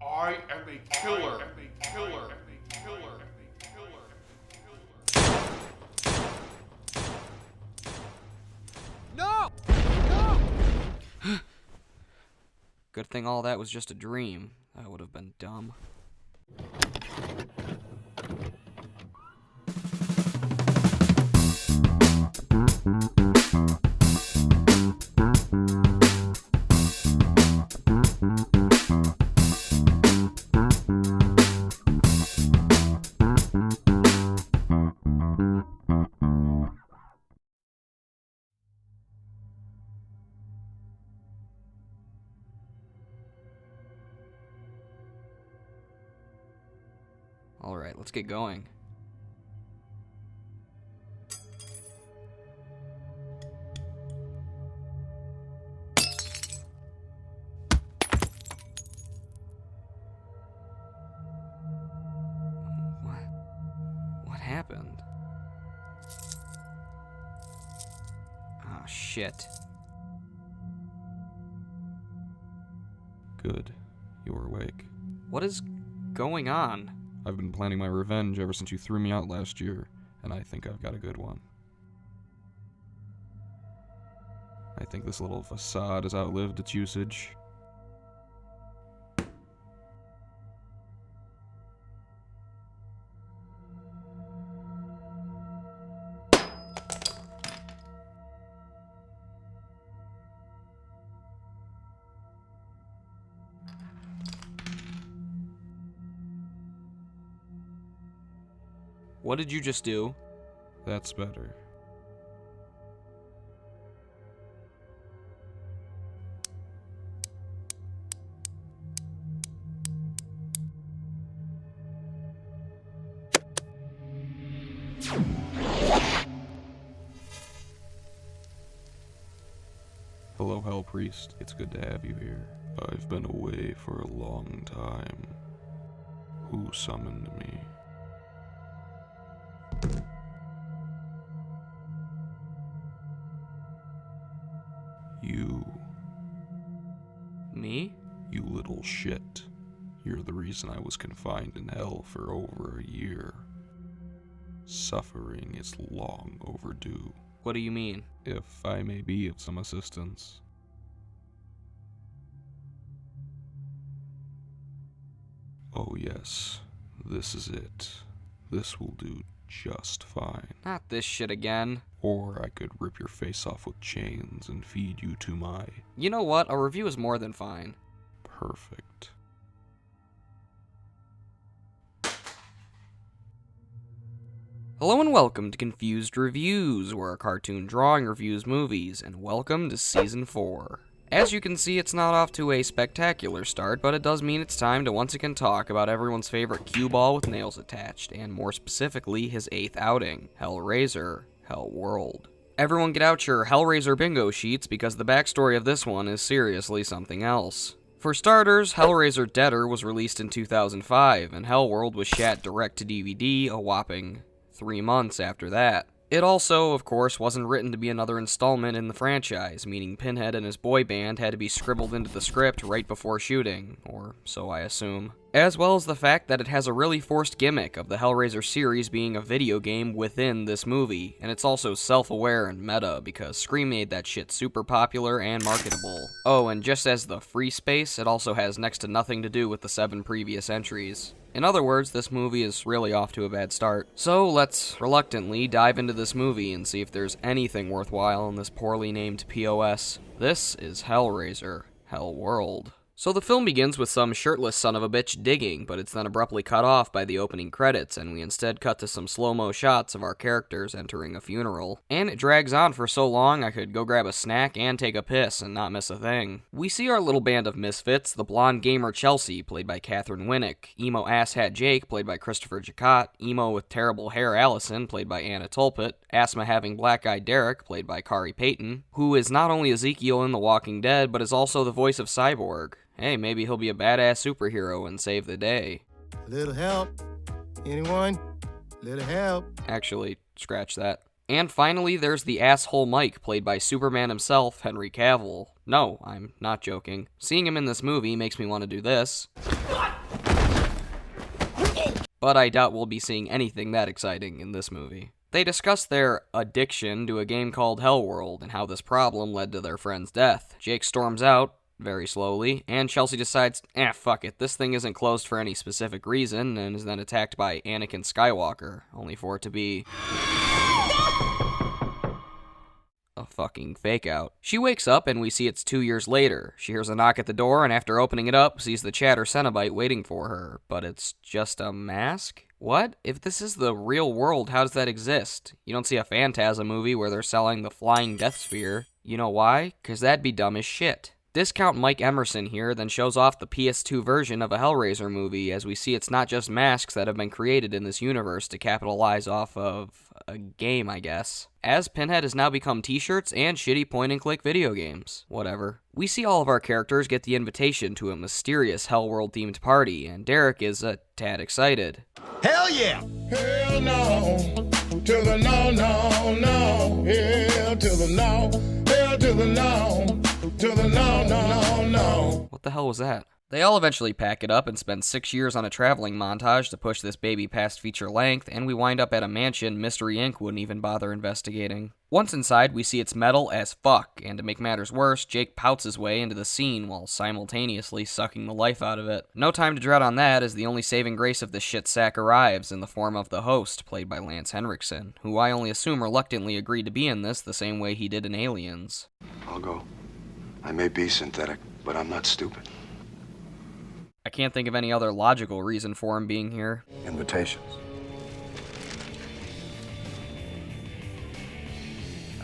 I am a killer. No! No! Good thing all that was just a dream. That would have been dumb. Alright, let's get going. What happened? Oh, shit. Good. You're awake. What is going on? I've been planning my revenge ever since you threw me out last year, and I think I've got a good one. I think this little facade has outlived its usage. What did you just do? That's better. Hello, Hell Priest. It's good to have you here. I've been away for a long time. Who summoned me? You. Me? You little shit. You're the reason I was confined in hell for over a year. Suffering is long overdue. What do you mean? If I may be of some assistance. Oh yes, this is it. This will do just fine. Not this shit again. Or I could rip your face off with chains and feed you to my... You know what? A review is more than fine. Perfect. Hello and welcome to Confused Reviews, where a cartoon drawing reviews movies, and welcome to Season 4. As you can see, it's not off to a spectacular start, but it does mean it's time to once again talk about everyone's favorite cue ball with nails attached, and more specifically, his 8th outing, Hellraiser Hellworld. Everyone get out your Hellraiser bingo sheets, because the backstory of this one is seriously something else. For starters, Hellraiser Deader was released in 2005, and Hellworld was shot direct to DVD a whopping 3 months after that. It also, of course, wasn't written to be another installment in the franchise, meaning Pinhead and his boy band had to be scribbled into the script right before shooting, or so I assume. As well as the fact that it has a really forced gimmick of the Hellraiser series being a video game within this movie, and it's also self-aware and meta because Scream made that shit super popular and marketable. Oh, and just as the free space, it also has next to nothing to do with the 7 previous entries. In other words, this movie is really off to a bad start. So let's reluctantly dive into this movie and see if there's anything worthwhile in this poorly named POS. This is Hellraiser Hellworld. So the film begins with some shirtless son of a bitch digging, but it's then abruptly cut off by the opening credits, and we instead cut to some slow-mo shots of our characters entering a funeral. And it drags on for so long I could go grab a snack and take a piss and not miss a thing. We see our little band of misfits, the blonde gamer Chelsea, played by Catherine Winnick, emo asshat Jake, played by Christopher Jacquot, emo with terrible hair Allison, played by Anna Tolpett, asthma-having black guy Derek, played by Kari Payton, who is not only Ezekiel in The Walking Dead, but is also the voice of Cyborg. Hey, maybe he'll be a badass superhero and save the day. Little help? Anyone? Little help? Actually, scratch that. And finally, there's the asshole Mike, played by Superman himself, Henry Cavill. No, I'm not joking. Seeing him in this movie makes me want to do this. But I doubt we'll be seeing anything that exciting in this movie. They discuss their addiction to a game called Hellworld and how this problem led to their friend's death. Jake storms out, very slowly, and Chelsea decides, fuck it, this thing isn't closed for any specific reason, and is then attacked by Anakin Skywalker, only for it to be a fucking fake out. She wakes up and we see it's 2 years later. She hears a knock at the door and after opening it up, sees the Chatter Cenobite waiting for her. But it's just a mask? What? If this is the real world, how does that exist? You don't see a Phantasm movie where they're selling the flying Death Sphere. You know why? 'Cause that'd be dumb as shit. Discount Mike Emerson here then shows off the PS2 version of a Hellraiser movie, as we see it's not just masks that have been created in this universe to capitalize off of a game, I guess. As Pinhead has now become t-shirts and shitty point-and-click video games. Whatever. We see all of our characters get the invitation to a mysterious Hellworld-themed party, and Derek is a tad excited. Hell yeah! Hell no, to the no, no, no. Hell to the no, hell to the no, to the no, no, no. What the hell was that? They all eventually pack it up and spend 6 years on a traveling montage to push this baby past feature length, and we wind up at a mansion Mystery Inc. wouldn't even bother investigating. Once inside, we see it's metal as fuck, and to make matters worse, Jake pouts his way into the scene while simultaneously sucking the life out of it. No time to dread on that, as the only saving grace of this shit sack arrives in the form of the host, played by Lance Henriksen, who I only assume reluctantly agreed to be in this the same way he did in Aliens. I'll go. I may be synthetic, but I'm not stupid. I can't think of any other logical reason for him being here. Invitations.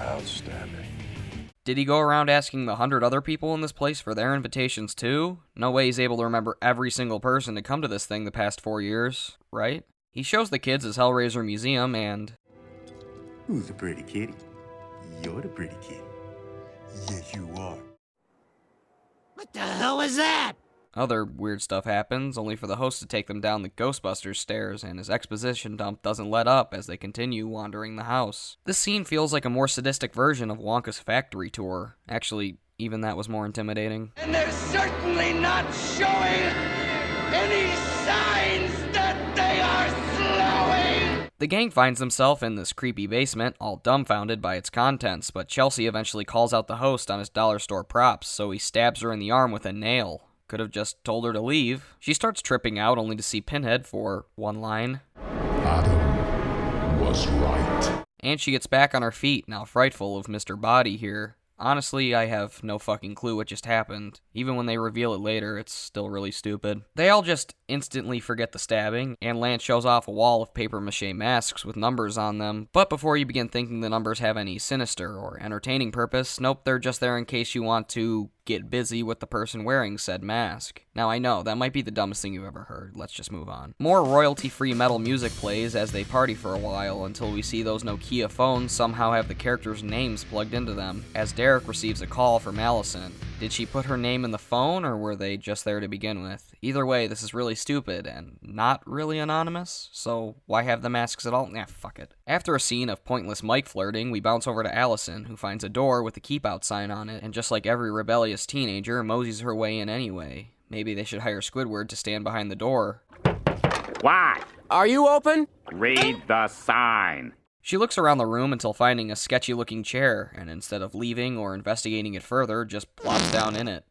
Outstanding. Did he go around asking the 100 other people in this place for their invitations too? No way he's able to remember every single person to come to this thing the past 4 years, right? He shows the kids his Hellraiser museum and... Who's the pretty kitty? You're the pretty kitty. Yes, you are. What the hell was that? Other weird stuff happens, only for the host to take them down the Ghostbusters stairs, and his exposition dump doesn't let up as they continue wandering the house. This scene feels like a more sadistic version of Wonka's factory tour. Actually, even that was more intimidating. And they're certainly not showing any signs that they are slowing! The gang finds themselves in this creepy basement, all dumbfounded by its contents, but Chelsea eventually calls out the host on his dollar store props, so he stabs her in the arm with a nail. Could have just told her to leave. She starts tripping out only to see Pinhead for one line. Adam was right. And she gets back on her feet, now frightful of Mr. Body here. Honestly, I have no fucking clue what just happened. Even when they reveal it later, it's still really stupid. They all just instantly forget the stabbing, and Lance shows off a wall of papier-mâché masks with numbers on them. But before you begin thinking the numbers have any sinister or entertaining purpose, nope, they're just there in case you want to get busy with the person wearing said mask. Now I know, that might be the dumbest thing you've ever heard. Let's just move on. More royalty-free metal music plays as they party for a while until we see those Nokia phones somehow have the characters' names plugged into them, as Derek receives a call from Allison. Did she put her name in the phone, or were they just there to begin with? Either way, this is really stupid and not really anonymous, so why have the masks at all? Fuck it. After a scene of pointless Mike flirting, we bounce over to Allison, who finds a door with a keep out sign on it, and just like every rebellious teenager, moseys her way in anyway. Maybe they should hire Squidward to stand behind the door. Why? Are you open? Read the sign. She looks around the room until finding a sketchy-looking chair, and instead of leaving or investigating it further, just plops down in it.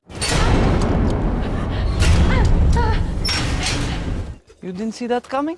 You didn't see that coming?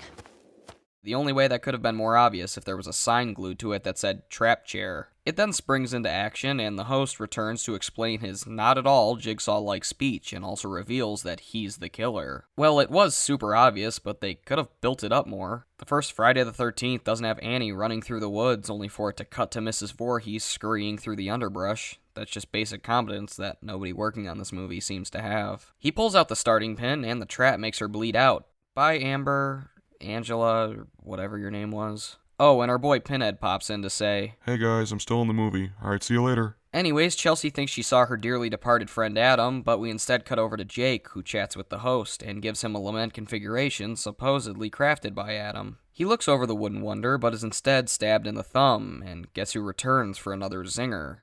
The only way that could have been more obvious if there was a sign glued to it that said trap chair. It then springs into action, and the host returns to explain his not at all Jigsaw-like speech, and also reveals that he's the killer. Well, it was super obvious, but they could have built it up more. The first Friday the 13th doesn't have Annie running through the woods, only for it to cut to Mrs. Voorhees scurrying through the underbrush. That's just basic competence that nobody working on this movie seems to have. He pulls out the starting pin, and the trap makes her bleed out. Bye, Amber, Angela, or whatever your name was. Oh, and our boy Pinhead pops in to say, Hey guys, I'm still in the movie. Alright, see you later. Anyways, Chelsea thinks she saw her dearly departed friend Adam, but we instead cut over to Jake, who chats with the host, and gives him a lament configuration supposedly crafted by Adam. He looks over the wooden wonder, but is instead stabbed in the thumb, and guess who returns for another zinger?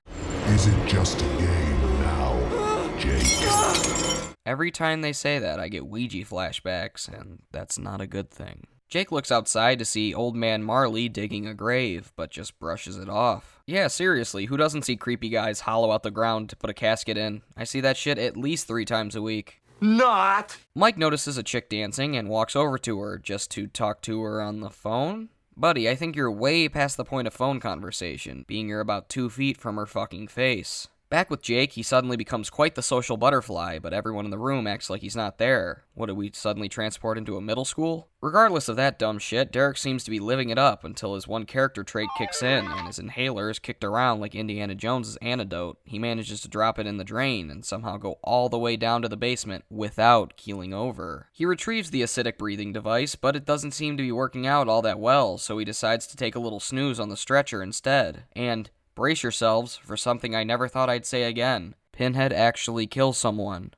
Is it just a game now, Jake? Every time they say that, I get Ouija flashbacks, and that's not a good thing. Jake looks outside to see Old Man Marley digging a grave, but just brushes it off. Yeah, seriously, who doesn't see creepy guys hollow out the ground to put a casket in? I see that shit at least 3 times a week. Not! Mike notices a chick dancing and walks over to her just to talk to her on the phone. Buddy, I think you're way past the point of phone conversation, being you're about 2 feet from her fucking face. Back with Jake, he suddenly becomes quite the social butterfly, but everyone in the room acts like he's not there. What, did we suddenly transport into a middle school? Regardless of that dumb shit, Derek seems to be living it up until his one character trait kicks in, and his inhaler is kicked around like Indiana Jones's antidote. He manages to drop it in the drain and somehow go all the way down to the basement without keeling over. He retrieves the acidic breathing device, but it doesn't seem to be working out all that well, so he decides to take a little snooze on the stretcher instead. And brace yourselves for something I never thought I'd say again. Pinhead actually kills someone.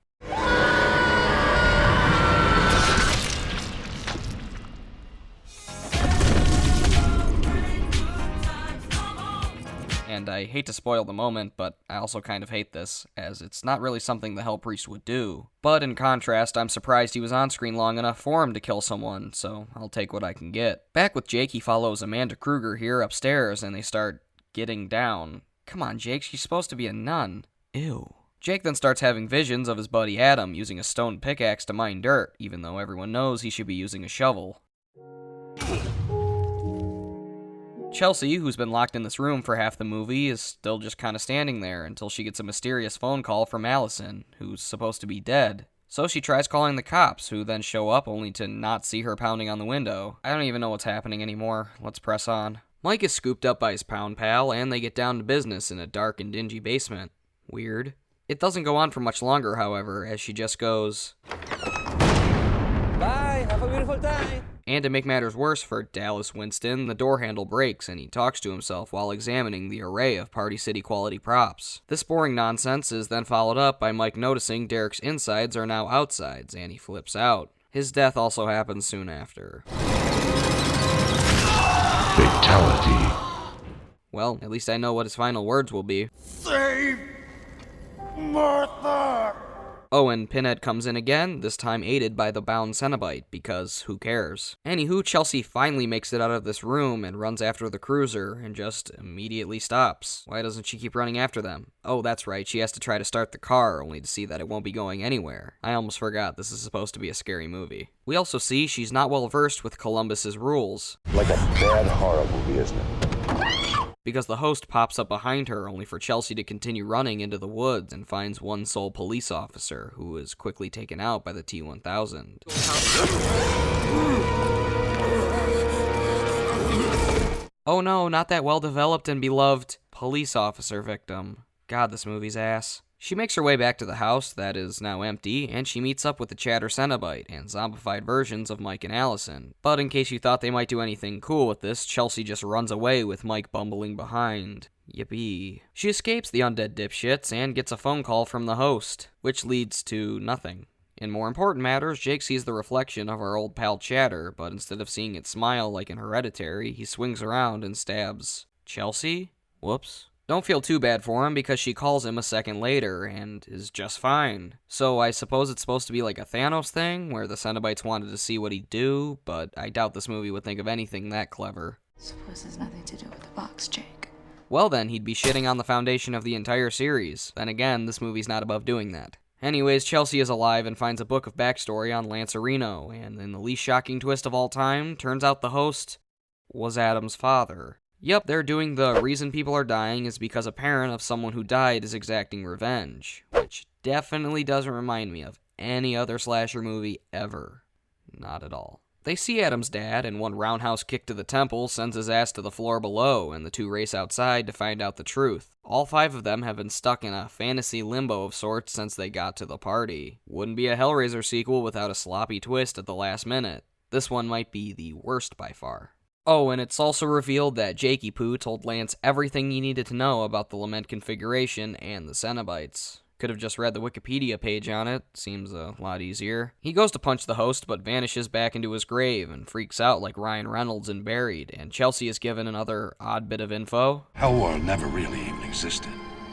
And I hate to spoil the moment, but I also kind of hate this, as it's not really something the Hell Priest would do. But in contrast, I'm surprised he was on screen long enough for him to kill someone, so I'll take what I can get. Back with Jake, he follows Amanda Kruger here upstairs, and they start getting down. Come on, Jake, she's supposed to be a nun. Ew. Jake then starts having visions of his buddy Adam using a stone pickaxe to mine dirt, even though everyone knows he should be using a shovel. Chelsea, who's been locked in this room for half the movie, is still just kind of standing there until she gets a mysterious phone call from Allison, who's supposed to be dead. So she tries calling the cops, who then show up only to not see her pounding on the window. I don't even know what's happening anymore. Let's press on. Mike is scooped up by his pound pal, and they get down to business in a dark and dingy basement. Weird. It doesn't go on for much longer, however, as she just goes, Bye, have a beautiful time. And to make matters worse for Dallas Winston, the door handle breaks and he talks to himself while examining the array of Party City quality props. This boring nonsense is then followed up by Mike noticing Derek's insides are now outsides, and he flips out. His death also happens soon after. Fatality. Well, at least I know what his final words will be. Save Martha! Oh, and Pinhead comes in again, this time aided by the bound Cenobite, because who cares? Anywho, Chelsea finally makes it out of this room and runs after the cruiser and just immediately stops. Why doesn't she keep running after them? Oh, that's right, she has to try to start the car, only to see that it won't be going anywhere. I almost forgot this is supposed to be a scary movie. We also see she's not well versed with Columbus's rules. Like a bad horror movie, isn't it? Because the host pops up behind her, only for Chelsea to continue running into the woods and finds one sole police officer, who is quickly taken out by the T-1000. Oh no, not that well-developed and beloved police officer victim. God, this movie's ass. She makes her way back to the house that is now empty, and she meets up with the Chatter Cenobite and zombified versions of Mike and Allison. But in case you thought they might do anything cool with this, Chelsea just runs away with Mike bumbling behind. Yippee. She escapes the undead dipshits and gets a phone call from the host, which leads to nothing. In more important matters, Jake sees the reflection of our old pal Chatter, but instead of seeing it smile like in Hereditary, he swings around and stabs Chelsea? Whoops. Don't feel too bad for him because she calls him a second later and is just fine. So I suppose it's supposed to be like a Thanos thing where the Cenobites wanted to see what he'd do, but I doubt this movie would think of anything that clever. Suppose there's nothing to do with the box, Jake. Well then, he'd be shitting on the foundation of the entire series. Then again, this movie's not above doing that. Anyways, Chelsea is alive and finds a book of backstory on Lance Reno, and in the least shocking twist of all time, turns out the host was Adam's father. Yep, they're doing the reason people are dying is because a parent of someone who died is exacting revenge, which definitely doesn't remind me of any other slasher movie ever. Not at all. They see Adam's dad, and one roundhouse kick to the temple sends his ass to the floor below, and the two race outside to find out the truth. All 5 of them have been stuck in a fantasy limbo of sorts since they got to the party. Wouldn't be a Hellraiser sequel without a sloppy twist at the last minute. This one might be the worst by far. Oh, and it's also revealed that Jakey Poo told Lance everything he needed to know about the Lament configuration and the Cenobites. Could have just read the Wikipedia page on it, seems a lot easier. He goes to punch the host, but vanishes back into his grave and freaks out like Ryan Reynolds in Buried, and Chelsea is given another odd bit of info. Hellworld never really even existed.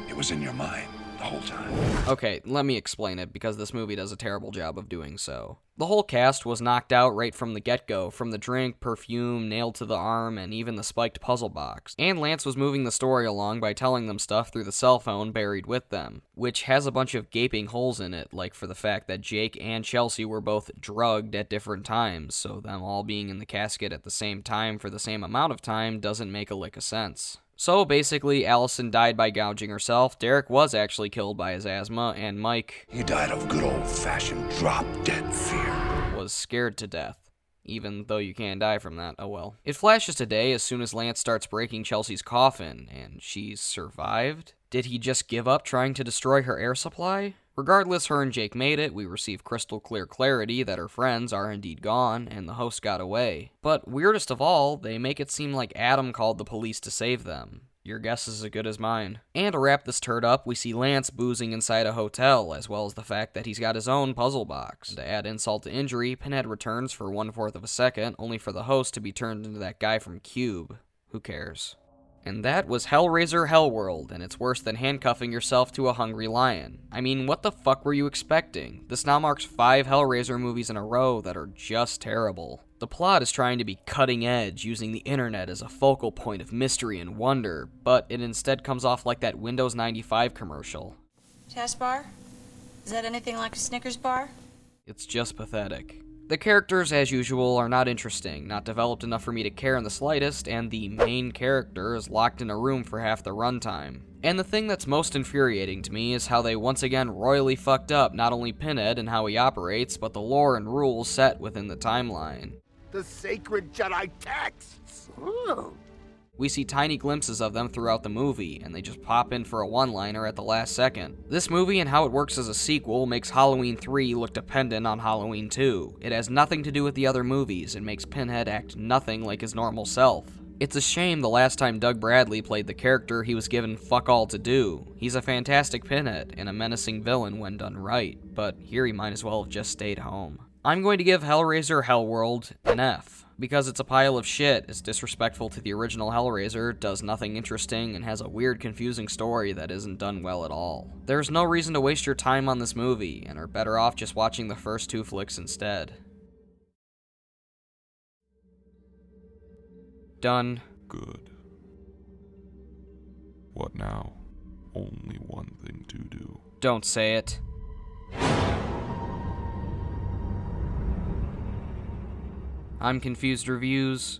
It was in your mind. The whole time. Okay, let me explain it, because this movie does a terrible job of doing so. The whole cast was knocked out right from the get-go, from the drink, perfume, nailed to the arm, and even the spiked puzzle box. And Lance was moving the story along by telling them stuff through the cell phone buried with them, which has a bunch of gaping holes in it, like for the fact that Jake and Chelsea were both drugged at different times, so them all being in the casket at the same time for the same amount of time doesn't make a lick of sense. So basically, Allison died by gouging herself, Derek was actually killed by his asthma, and Mike... He died of good old-fashioned drop-dead fear. ...was scared to death. Even though you can die from that, oh well. It flashes today as soon as Lance starts breaking Chelsea's coffin, and she's survived? Did he just give up trying to destroy her air supply? Regardless, her and Jake made it. We receive crystal clear clarity that her friends are indeed gone, and the host got away. But weirdest of all, they make it seem like Adam called the police to save them. Your guess is as good as mine. And to wrap this turd up, we see Lance boozing inside a hotel, as well as the fact that he's got his own puzzle box. To add insult to injury, Pinhead returns for 1/4 of a second, only for the host to be turned into that guy from Cube. Who cares? And that was Hellraiser Hellworld, and it's worse than handcuffing yourself to a hungry lion. I mean, what the fuck were you expecting? This now marks 5 Hellraiser movies in a row that are just terrible. The plot is trying to be cutting edge, using the internet as a focal point of mystery and wonder, but it instead comes off like that Windows 95 commercial. Test bar? Is that anything like a Snickers bar? It's just pathetic. The characters, as usual, are not interesting, not developed enough for me to care in the slightest, and the main character is locked in a room for half the runtime. And the thing that's most infuriating to me is how they once again royally fucked up not only Pinhead and how he operates, but the lore and rules set within the timeline. The sacred Jedi texts. Ooh. We see tiny glimpses of them throughout the movie, and they just pop in for a one-liner at the last second. This movie and how it works as a sequel makes Halloween 3 look dependent on Halloween 2. It has nothing to do with the other movies, and makes Pinhead act nothing like his normal self. It's a shame the last time Doug Bradley played the character he was given fuck all to do. He's a fantastic Pinhead, and a menacing villain when done right, but here he might as well have just stayed home. I'm going to give Hellraiser Hellworld an F. Because it's a pile of shit, it's disrespectful to the original Hellraiser, does nothing interesting, and has a weird, confusing story that isn't done well at all. There's no reason to waste your time on this movie, and are better off just watching the first 2 flicks instead. Done. Good. What now? Only one thing to do. Don't say it. I'm Confused Reviews,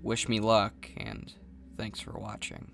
wish me luck, and thanks for watching.